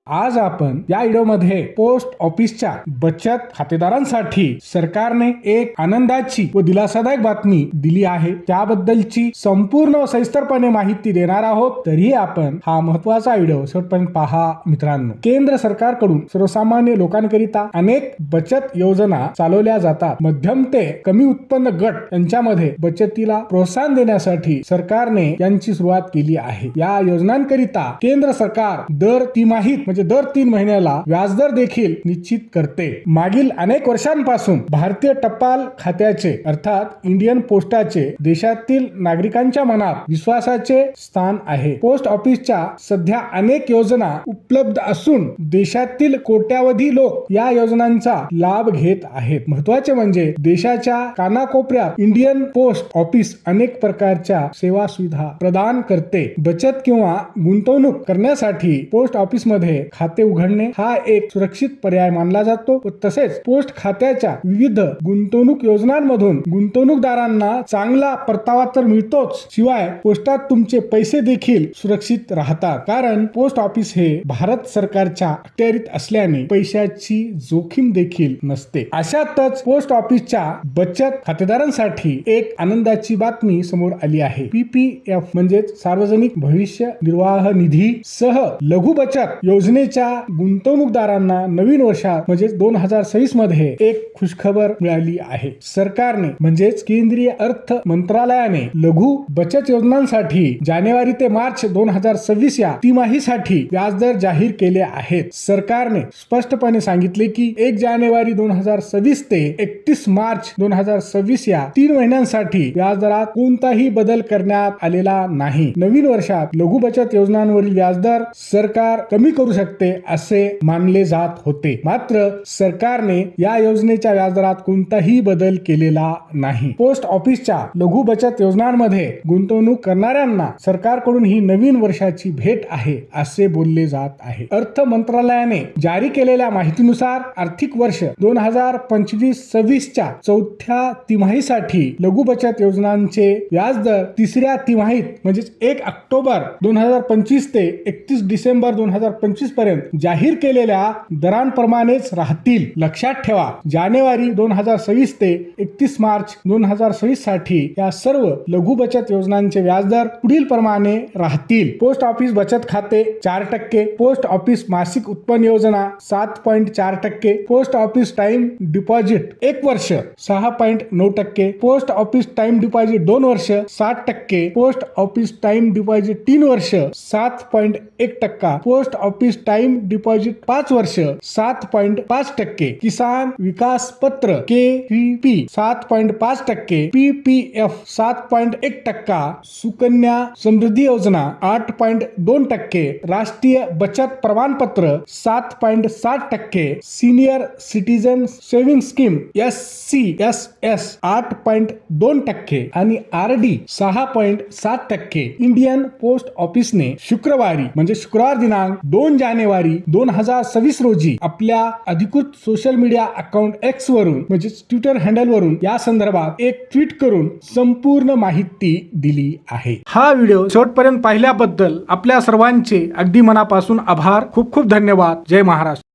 आज आपण या व्हिडिओमध्ये पोस्ट ऑफिसच्या बचत खातेदारांसाठी सरकारने एक आनंदाची व दिलासादायक बातमी दिली आहे। त्याबद्दलची संपूर्ण व सविस्तरपणे माहिती देणार आहोत। तरीही आपण हा महत्त्वाचा व्हिडिओ शेवटपर्यंत पहा मित्रांनो। केंद्र सरकारकडून सर्वसामान्य लोकांकरिता अनेक बचत योजना चालवल्या जातात। मध्यम ते कमी उत्पन्न गट यांच्यामध्ये बचतीला प्रोत्साहन देण्यासाठी सरकारने यांची सुरुवात केली आहे। या योजनांकरिता केंद्र सरकार दर तिमाहीत म्हणजे दर 3 महिन्याला व्याजदर देखील निश्चित करते। मागील अनेक वर्षांपासून भारतीय टपाल खात्याचे अर्थात इंडियन पोस्टाचे देशातील नागरिकांच्या मनात विश्वासाचे स्थान आहे। पोस्ट ऑफिसच्या सध्या अनेक योजना उपलब्ध असून देशातील कोट्यावधी लोक या योजनांचा लाभ घेत आहेत। महत्त्वाचे म्हणजे देशाच्या कानाकोपऱ्यात इंडियन पोस्ट ऑफिस अनेक प्रकारच्या सेवा सुविधा प्रदान करते। बचत किंवा गुंतवणूक करण्यासाठी पोस्ट ऑफिस मध्ये खाते उघडणे हा एक सुरक्षित पर्याय मानला जातो। तसेच पोस्ट खात्याच्या विविध गुंतवणूक योजनांमधून गुंतवणूकदारांना चांगला परतावा तर मिळतोच, शिवाय पोस्टात तुमचे पैसे देखील सुरक्षित राहतात। कारण पोस्ट ऑफिस हे भारत सरकारच्या अखत्यारीत असल्याने पैशाची जोखीम देखील नसते। अशातच पोस्ट ऑफिसच्या बचत खातेदारांसाठी एक आनंदाची बातमी समोर आली आहे। PPF म्हणजे सार्वजनिक भविष्य निर्वाह निधी सह लघु बचत योजनेच्या गुंतवणूकदारांना नवीन वर्षात म्हणजे 2026 मध्ये एक खुशखबर मिळाली आहे। सरकारने म्हणजेच केंद्रीय अर्थ मंत्रालयाने लघु बचत योजनांसाठी जानेवारी ते मार्च 2026 या तिमाहीसाठी व्याजदर जाहीर केले आहेत। सरकारने स्पष्टपणे सांगितले की 1 जानेवारी 2026 ते 31 मार्च 2026 या 3 महिन्यांसाठी व्याजदरात कोणताही बदल करण्यात आलेला नाही। नवीन वर्षात लघु बचत योजनांवरील व्याजदर सरकार कमी करू शकते असे मानले जात होते, मात्र सरकारने या योजनेच्या व्याजदरात कोणताही बदल केलेला नाही। पोस्ट ऑफिसच्या लघु बचत योजनांमध्ये गुंतवणूक करणाऱ्यांना सरकारकडून ही नवीन वर्षाची भेट आहे असे बोलले जात आहे। अर्थ मंत्रालयाने जारी केलेल्या माहितीनुसार आर्थिक वर्ष 2025-26 च्या चौथ्या तिमाहीसाठी लघु बचत योजनांचे व्याजदर तिसऱ्या तिमाहीत म्हणजे 1 ऑक्टोबर 2025 ते 31 डिसेंबर 2025 पर्यंत जाहीर केलेल्या दरांप्रमाणेच राहतील। लक्षात ठेवा, जानेवारी 2026 ते 31 मार्च 2026 साठी या सर्व लघु बचत योजनांचे व्याजदर पुढील प्रमाणे राहतील। पोस्ट ऑफिस बचत खाते 4%, पोस्ट ऑफिस मासिक उत्पन्न योजना 7.4%, पोस्ट ऑफिस टाइम डिपॉझिट 1 वर्ष 6.9%, पोस्ट ऑफिस टाइम डिपॉझिट 2 वर्ष 60%, पोस्ट ऑफिस टाइम डिपॉझिट 3 वर्ष 7.1%, पोस्ट ऑफिस टाइम डिपॉझिट 5 वर्ष 7.5%, किसान विकास पत्र KVP 7.5%, PPF 7.1%, सुकन्या समृद्धी योजना 8.2%, राष्ट्रीय बचत प्रमाणपत्र 7.7%, senior citizen saving scheme SCSS 8.2% आणि RD 6.7%। इंडियन पोस्ट ऑफिसने शुक्रवारी म्हणजे शुक्रवार दिनांक 2 जानेवारी 2026 रोजी आपल्या अधिकृत सोशल मीडिया अकाउंट X वरून म्हणजे ट्विटर हँडल वरून या संदर्भात एक ट्विट करून संपूर्ण माहिती दिली आहे। हा व्हिडिओ शेवटपर्यंत पाहिल्याबद्दल आपल्या सर्वांचे अगदी मनापासून आभार। खूप खूप धन्यवाद। जय महाराष्ट्र।